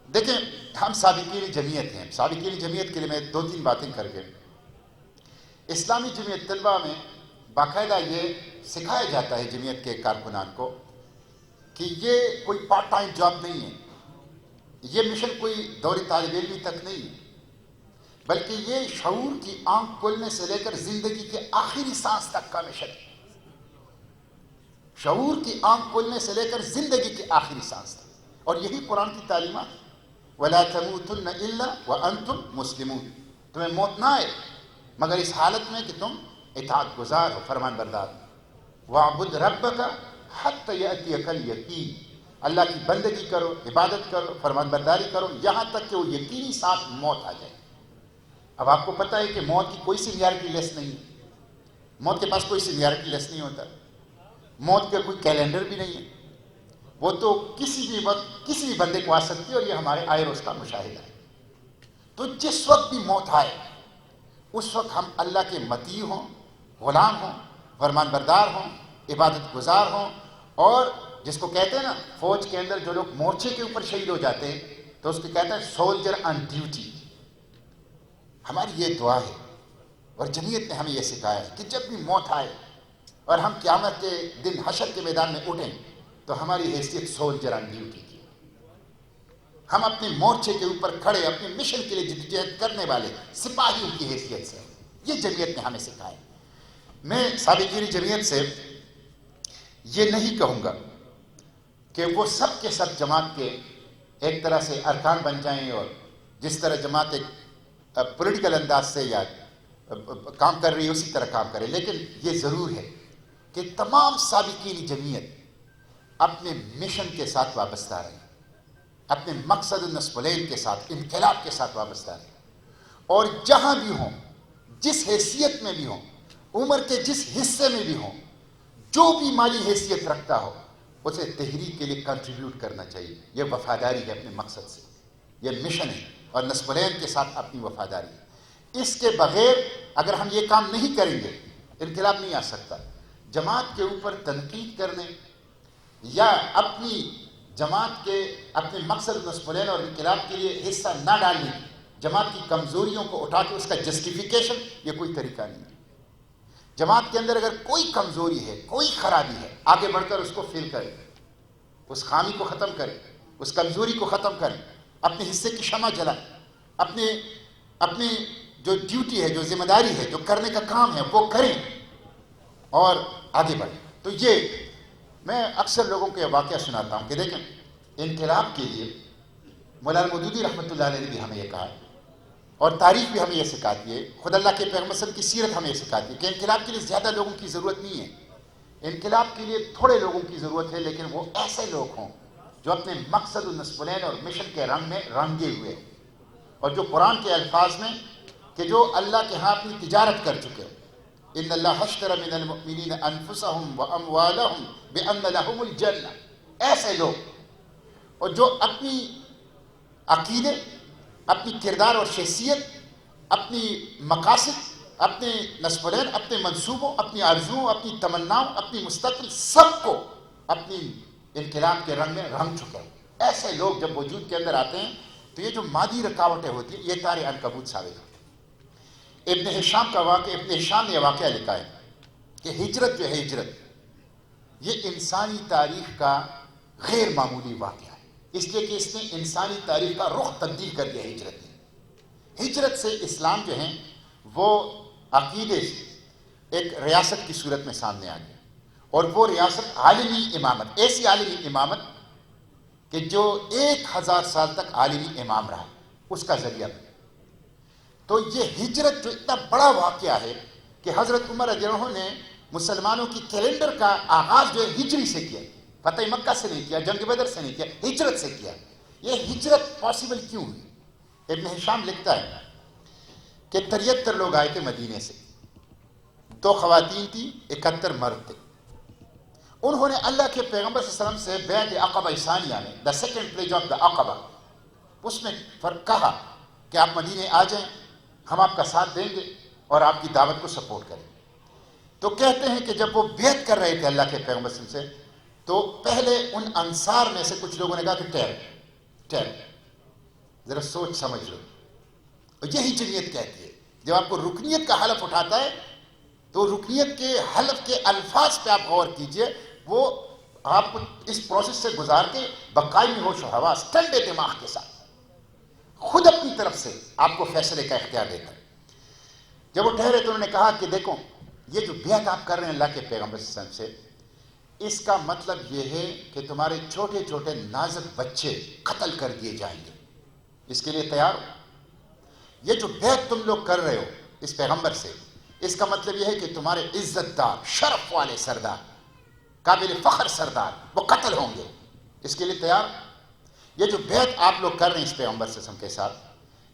دیکھیں، ہم سابقین جمعیت ہیں، سابقین جمعیت کے لیے میں 2-3 باتیں کر کے، اسلامی جمعیت طلبہ میں باقاعدہ یہ سکھایا جاتا ہے جمعیت کے کارکنان کو کہ یہ کوئی پارٹ ٹائم جاب نہیں ہے، یہ مشن کوئی دوری طالب علمی تک نہیں ہے، بلکہ یہ شعور کی آنکھ کھولنے سے لے کر زندگی کے آخری سانس تک کا مشن ہے۔ شعور کی آنکھ کھولنے سے لے کر زندگی کے آخری سانس تک، اور یہی قرآن کی تعلیمات، وَلَا تَمُوتُنَّ إِلَّا وَأَنْتُمْ مُسْلِمُونَ، تمہیں موت نہ آئے مگر اس حالت میں کہ تم اطاعت گزار ہو، فرمان بردار۔ وَاعْبُدْ رَبَّكَ حَتَّى يَأْتِيَكَ الْيَقِينُ، اللہ کی بندگی کرو، عبادت کرو، فرمان برداری کرو، یہاں تک کہ وہ یقینی ساتھ موت آ جائے۔ اب آپ کو پتہ ہے کہ موت کی کوئی سینیارٹی لیس نہیں ہے، موت کے پاس کوئی سینیارٹی لیس نہیں ہوتا، موت کا کوئی کیلنڈر بھی نہیں ہے، وہ تو کسی بھی وقت کسی بھی بندے کو آ سکتی ہے، اور یہ ہمارے آئے روز کا مشاہدہ ہے۔ تو جس وقت بھی موت آئے اس وقت ہم اللہ کے مطیع ہوں، غلام ہوں، فرمان بردار ہوں، عبادت گزار ہوں، اور جس کو کہتے ہیں نا فوج کے اندر جو لوگ مورچے کے اوپر شہید ہو جاتے ہیں تو اس کو کہتے ہیں سولجر آن ڈیوٹی۔ ہماری یہ دعا ہے، اور جمعیت نے ہمیں یہ سکھایا ہے کہ جب بھی موت آئے اور ہم قیامت کے دن حشر کے میدان میں اٹھیں تو ہماری حیثیت سولجر آن ڈیوٹی کی، ہم اپنے مورچے کے اوپر کھڑے اپنے مشن کے لیے جدوجہد کرنے والے سپاہیوں کی حیثیت سے، یہ جمعیت نے ہمیں سکھایا۔ میں سابقین جمعیت سے یہ نہیں کہوں گا کہ وہ سب کے سب جماعت کے ایک طرح سے ارکان بن جائیں، اور جس طرح جماعت ایک پولیٹیکل انداز سے یا کام کر رہی ہے اسی طرح کام کرے، لیکن یہ ضرور ہے کہ تمام سابقین جمعیت اپنے مشن کے ساتھ وابستہ رہیں، اپنے مقصد النصبلین کے ساتھ، انقلاب کے ساتھ وابستہ رہیں، اور جہاں بھی ہوں، جس حیثیت میں بھی ہوں، عمر کے جس حصے میں بھی ہوں، جو بھی مالی حیثیت رکھتا ہو، اسے تحریک کے لیے کنٹریبیوٹ کرنا چاہیے. یہ وفاداری ہے اپنے مقصد سے، یہ مشن ہے، اور نسبلین کے ساتھ اپنی وفاداری ہے. اس کے بغیر اگر ہم یہ کام نہیں کریں گے انقلاب نہیں آ سکتا. جماعت کے اوپر تنقید کرنے یا اپنی جماعت کے اپنے مقصد نسبلین اور انقلاب کے لیے حصہ نہ ڈالنے، جماعت کی کمزوریوں کو اٹھا کے اس کا جسٹیفیکیشن، یہ کوئی طریقہ نہیں ہے. جماعت کے اندر اگر کوئی کمزوری ہے، کوئی خرابی ہے، آگے بڑھ کر اس کو فل کریں، اس خامی کو ختم کریں، اس کمزوری کو ختم کریں، اپنے حصے کی شمع جلائیں، اپنی جو ڈیوٹی ہے، جو ذمہ داری ہے، جو کرنے کا کام ہے وہ کریں اور آگے بڑھیں. تو یہ میں اکثر لوگوں کو یہ واقعہ سناتا ہوں کہ دیکھیں، انقلاب کے لیے مولانا مودودی رحمۃ اللہ علیہ نے بھی ہمیں یہ کہا ہے، اور تاریخ بھی ہمیں یہ سکھاتی ہے، خدا اللہ کے پیغمبر صلی اللہ علیہ وسلم کی سیرت ہمیں یہ سکھاتی ہے کہ انقلاب کے لیے زیادہ لوگوں کی ضرورت نہیں ہے. انقلاب کے لیے تھوڑے لوگوں کی ضرورت ہے، لیکن وہ ایسے لوگ ہوں جو اپنے مقصد النسبلین اور مشن کے رنگ میں رنگے ہوئے، اور جو قرآن کے الفاظ میں کہ جو اللہ کے ہاں اپنی تجارت کر چکے. ان اللہ اشتری من المؤمنین انفسهم واموالهم بان لهم الجنہ. ایسے لوگ، اور جو اپنی عقیدے، اپنی کردار اور شخصیت، اپنی مقاصد، اپنے نسبلین، اپنے منصوبوں، اپنی آرزوؤں، اپنی تمناؤں، اپنی مستقبل، سب کو اپنی انقلاب کے رنگ میں رنگ چکے. ایسے لوگ جب وجود کے اندر آتے ہیں تو یہ جو مادی رکاوٹیں ہوتی ہیں یہ تار عنکبوت ثابت ہوتی. ابن ہشام نے یہ واقعہ لکھا ہے کہ ہجرت جو ہے، ہجرت یہ انسانی تاریخ کا غیر معمولی واقعہ ہے، اس لیے کہ اس نے انسانی تاریخ کا رخ تبدیل کر دیا. ہجرت سے اسلام جو ہیں وہ عقیدے سے ایک ریاست کی صورت میں سامنے آ گیا، اور وہ ریاست عالمی امامت، ایسی عالمی امامت کہ جو 1000 سال تک عالمی امام رہا، اس کا ذریعہ بنا. تو یہ ہجرت جو اتنا بڑا واقعہ ہے کہ حضرت عمر رضی اللہ عنہ نے مسلمانوں کی کیلنڈر کا آغاز جو ہے ہجری سے کیا، فتح مکہ سے نہیں کیا، جنگ بدر سے نہیں کیا، ہجرت سے کیا. یہ ہجرت پاسبل کیوں ہوئی؟ ابن ہشام لکھتا ہے کہ 73 لوگ آئے تھے مدینے سے، 2 خواتین تھی، 71 مرد تھے. انہوں نے اللہ کے پیغمبر صلی اللہ علیہ وسلم سے بیعت عقبہ ثانیہ میں، the second pledge of the Aqaba, اس میں کہا کہ آپ مدینے آ جائیں، ہم آپ کا ساتھ دیں گے اور آپ کی دعوت کو سپورٹ کریں. تو کہتے ہیں کہ جب وہ بیعت کر رہے تھے اللہ کے پیغمبر صلی اللہ علیہ وسلم سے، تو پہلے ان انصار میں سے کچھ لوگوں نے کہا کہ ٹھہر، ذرا سوچ سمجھ لو. اور یہی جمعیت کہتی ہے، جب آپ کو رکنیت کا حلف اٹھاتا ہے تو رکنیت کے حلف کے الفاظ پہ آپ غور کیجئے، وہ آپ کو اس پروسیس سے گزار کے بقائی ہوش و حواس، ٹھنڈے دماغ کے ساتھ خود اپنی طرف سے آپ کو فیصلے کا اختیار دیتا ہے. جب وہ ٹھہرے تو انہوں نے کہا کہ دیکھو، یہ جو بیعت آپ کر رہے ہیں اللہ کے پیغمبر صلی اللہ علیہ وسلم سے، اس کا مطلب یہ ہے کہ تمہارے چھوٹے چھوٹے نازک بچے قتل کر دیے جائیں گے. اس کے لیے تیار ہو؟ یہ جو بیعت تم لوگ کر رہے ہو اس پیغمبر سے، اس کا مطلب یہ ہے کہ تمہارے عزت دار، شرف والے سردار، قابل فخر سردار وہ قتل ہوں گے. اس کے لیے تیار ہو؟ یہ جو بیعت آپ لوگ کر رہے ہیں اس پیغمبر صلی اللہ علیہ وسلم کے ساتھ،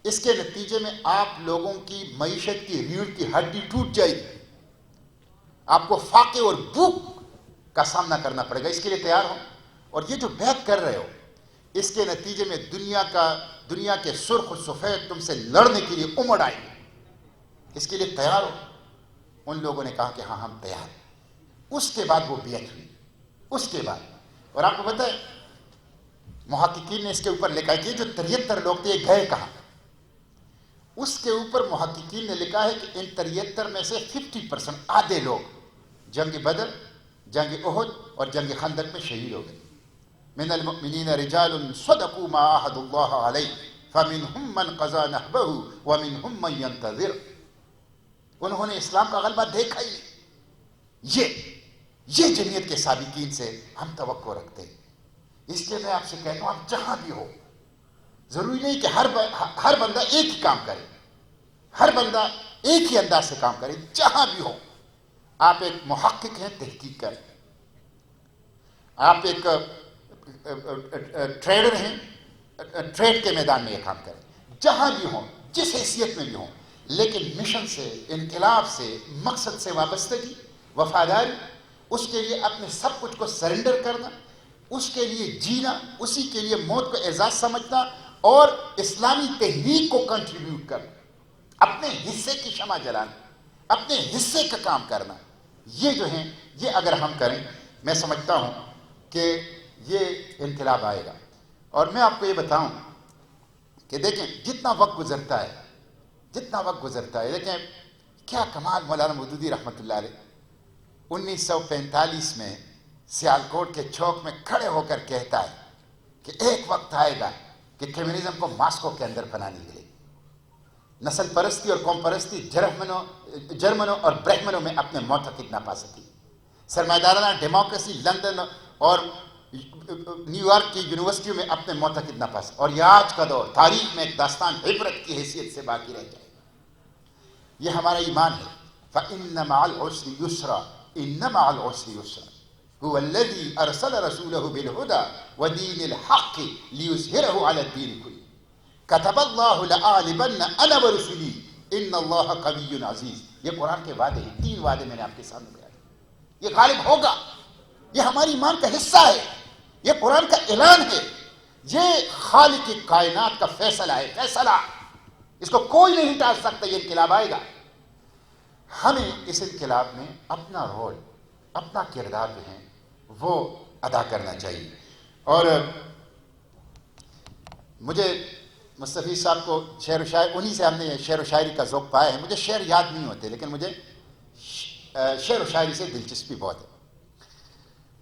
اس کے نتیجے میں آپ لوگوں کی معیشت کی ریڑھ کی ہڈی ٹوٹ جائے گی، آپ کو فاقے اور بھوک کا سامنا کرنا پڑے گا. اس کے لیے تیار ہو؟ اور یہ جو بیعت کر رہے ہو، اس کے نتیجے میں دنیا کے سرخ و سفید تم سے لڑنے کے لیے امڑ آئے گے. اس کے لیے تیار ہو؟ ان لوگوں نے کہا کہ ہاں ہم تیار ہیں. اس کے بعد وہ بیعت ہوئی. اس کے بعد، اور آپ کو پتہ ہے محققین نے اس کے اوپر لکھا ہے کہ جو 73 لوگ تھے یہ گئے کہاں. اس کے اوپر محققین نے لکھا ہے کہ ان 73 میں سے 50% آدھے لوگ جنگ بدر، جنگ احد اور جنگ خندق میں شہید ہو گئے. من المؤمنین رجال صدقوا ما عاهدوا الله علیہ فمنهم من قضى نحبه ومنهم من ينتظر. انہوں نے اسلام کا غلبہ دیکھا ہی. یہ جمعیت کے سابقین سے ہم توقع رکھتے ہیں. اس لیے میں آپ سے کہتا ہوں، آپ جہاں بھی ہو، ضروری نہیں کہ ہر بندہ ایک ہی کام کرے، ہر بندہ ایک ہی انداز سے کام کرے. جہاں بھی ہو، آپ ایک محقق ہیں، تحقیق کریں. آپ ایک ٹریڈر ہیں، ٹریڈ کے میدان میں یہ کام کریں. جہاں بھی ہوں، جس حیثیت میں بھی ہوں، لیکن مشن سے، انقلاب سے، مقصد سے وابستگی، وفاداری، اس کے لیے اپنے سب کچھ کو سرنڈر کرنا، اس کے لیے جینا، اسی کے لیے موت کو اعزاز سمجھنا اور اسلامی تحریک کو کنٹریبیوٹ کرنا، اپنے حصے کی شمع جلانا، اپنے حصے کا کام کرنا، یہ جو ہیں یہ اگر ہم کریں میں سمجھتا ہوں کہ یہ انقلاب آئے گا۔ اور میں آپ کو یہ بتاؤں کہ دیکھیں جتنا وقت گزرتا ہے دیکھیں کیا کمال مولانا مودودی رحمۃ اللہ علیہ 1945 میں سیالکوٹ کے چوک میں کھڑے ہو کر کہتا ہے کہ ایک وقت آئے گا کہ کمیونزم کو ماسکو کے اندر پناہ نہیں ملے گی، نسل پرستی اور قوم پرستی جرمنوں اور برہمنوں میں اپنے معتقد نہ پا سکی، سرمایہ ڈیموکریسی لندن اور نیو یارک کی یونیورسٹیوں میں اپنے معتقد نہ پا سکی، اور یہ آج کا دور تاریخ میں ایک داستان عبرت کی حیثیت سے باقی رہ جائے۔ یہ ہمارا ایمان ہے، فَإِنَّ مَعَ الْعُسْرِ يُسْرًا إِنَّ مَعَ الْعُسْرِ يُسْرًا هُوَ الَّذِي أَرْسَلَ رَسُولَهُ بِالْهُدَى وَدِينِ الْحَقِّ لِيُظْهِرَهُ عَلَى الدِّينِ كُلِّهِ كَتَبَ اللَّهُ لَأَغْلِبَنَّ أَنَا وَرُسُلِي إِنَّ اللَّهَ قَوِيٌّ عَزِيزٌ۔ یہ قرآن کے وعدے ہیں، 3 وعدے میں نے آپ کے سامنے بیان، یہ غالب ہوگا، یہ ہماری ایمان کا حصہ ہے، یہ قرآن کا اعلان ہے، یہ خالق کائنات کا فیصلہ ہے، فیصلہ اس کو کوئی نہیں ٹال سکتا، یہ انقلاب آئے گا۔ ہمیں اس انقلاب میں اپنا رول، اپنا کردار جو ہے وہ ادا کرنا چاہیے۔ اور مجھے مصطفی صاحب کو شعر و شاعری، انہی سے ہم نے شعر و شاعری کا ذوق پایا ہے، مجھے شعر یاد نہیں ہوتے لیکن مجھے شعر و شاعری سے دلچسپی بہت ہے۔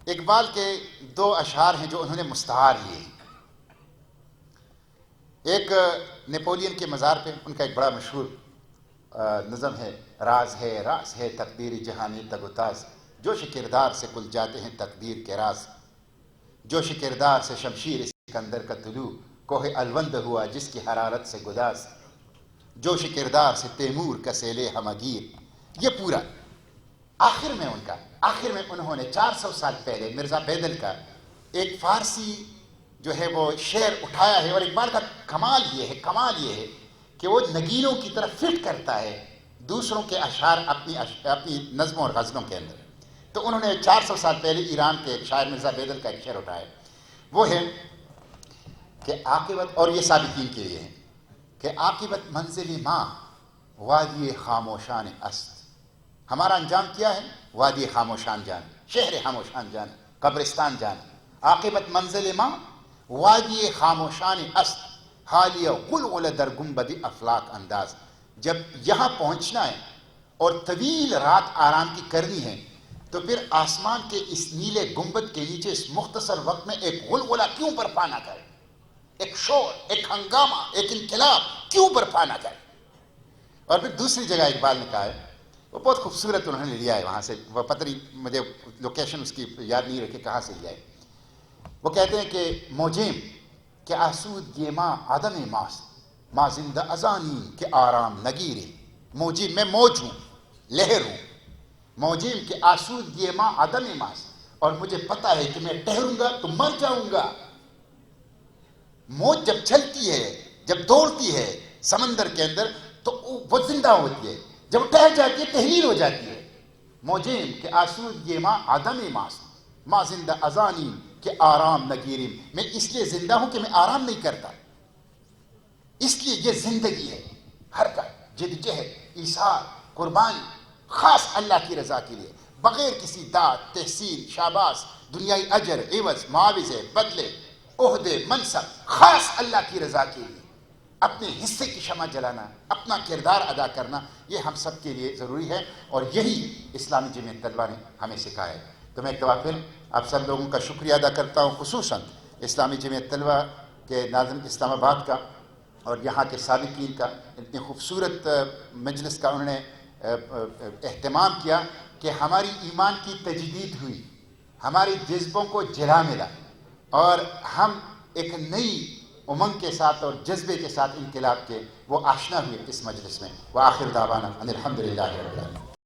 اقبال کے 2 اشعار ہیں جو انہوں نے مستعار لیے ہیں، ایک نیپولین کے مزار پہ ان کا ایک بڑا مشہور نظم ہے، راز ہے تقدیر جہانی تگتاز، جوش کردار سے کھل جاتے ہیں تقدیر کے راز، جوش کردار سے شمشیر سکندر کا طلوع، کوہ الوند ہوا جس کی حرارت سے گداز، جوش کردار سے تیمور کا سیلے ہمگیر۔ یہ پورا آخر میں انہوں نے 400 سال پہلے مرزا بیدل کا ایک فارسی جو ہے وہ شعر اٹھایا ہے، اور اقبال کا کمال یہ ہے کہ وہ نگینوں کی طرف فٹ کرتا ہے دوسروں کے اشعار اپنی نظموں اور غزلوں کے اندر۔ تو انہوں نے 400 سال پہلے ایران کے ایک شاعر مرزا بیدل کا ایک شعر اٹھایا، وہ ہے کہ عاقبت، اور یہ سابقین کے لیے ہے کہ عاقبت منزل ماں وادی خاموشان است، ہمارا انجام کیا ہے؟ وادی خاموشان جان، شہر خاموشان جان، قبرستان جان۔ عاقبت منزل ماں وادی خاموشان است، حالیہ غلغل در گنبد افلاک انداز۔ جب یہاں پہنچنا ہے اور طویل رات آرام کی کرنی ہے تو پھر آسمان کے اس نیلے گنبد کے نیچے اس مختصر وقت میں ایک غلغلہ کیوں برپا نہ کرے، ایک شور، ایک ہنگامہ، ایک انقلاب کیوں برپا نہ کرے۔ اور پھر دوسری جگہ اقبال نے کہا ہے، وہ بہت خوبصورت انہوں نے لیا ہے وہاں سے، وہ پتہ نہیں مجھے لوکیشن اس کی یاد نہیں رکھے کہاں سے لیا ہے۔ وہ کہتے ہیں کہ موجیم کہ آسود یہ ماں عدم ماست، ماں زندہ ازانی کہ آرام نگیرے۔ موجیم، میں موج ہوں، لہر ہوں، موجیم کہ آسود یہ ماں عدم ماست، اور مجھے پتہ ہے کہ میں ٹہروں گا تو مر جاؤں گا۔ موج جب چلتی ہے، جب دوڑتی ہے سمندر کے اندر تو وہ زندہ ہوتی ہے، جب ٹہر جاتی ہے تحلیل ہو جاتی ہے۔ موجیم کہ آسود یہ ماں عدم ماست، ماں زندہ ازانی کہ آرام نگیریم۔ میں اس لیے زندہ ہوں کہ میں آرام نہیں کرتا، اس لیے یہ زندگی ہے، حرکت، جدوجہد، ایثار، قربانی، خاص اللہ کی رضا کے لیے، بغیر کسی داد، تحسین، شاباش، دنیائی اجر، عوض، معاوضے، بدلے، عہدے، منصب، خاص اللہ کی رضا کے لیے اپنے حصے کی شمع جلانا، اپنا کردار ادا کرنا، یہ ہم سب کے لیے ضروری ہے، اور یہی اسلامی جمعیت طلبہ نے ہمیں سکھایا ہے۔ تو میں ایک دفعہ پھر آپ سب لوگوں کا شکریہ ادا کرتا ہوں، خصوصاً اسلامی جمعیت طلبہ کے ناظم اسلام آباد کا اور یہاں کے سابقین کا، اتنی خوبصورت مجلس کا انہوں نے اہتمام کیا کہ ہماری ایمان کی تجدید ہوئی، ہماری جذبوں کو جلا ملا، اور ہم ایک نئی امنگ کے ساتھ اور جذبے کے ساتھ انقلاب کے وہ آشنا ہوئے اس مجلس میں۔ وآخر دعوانا ان الحمدللہ رب العالمین۔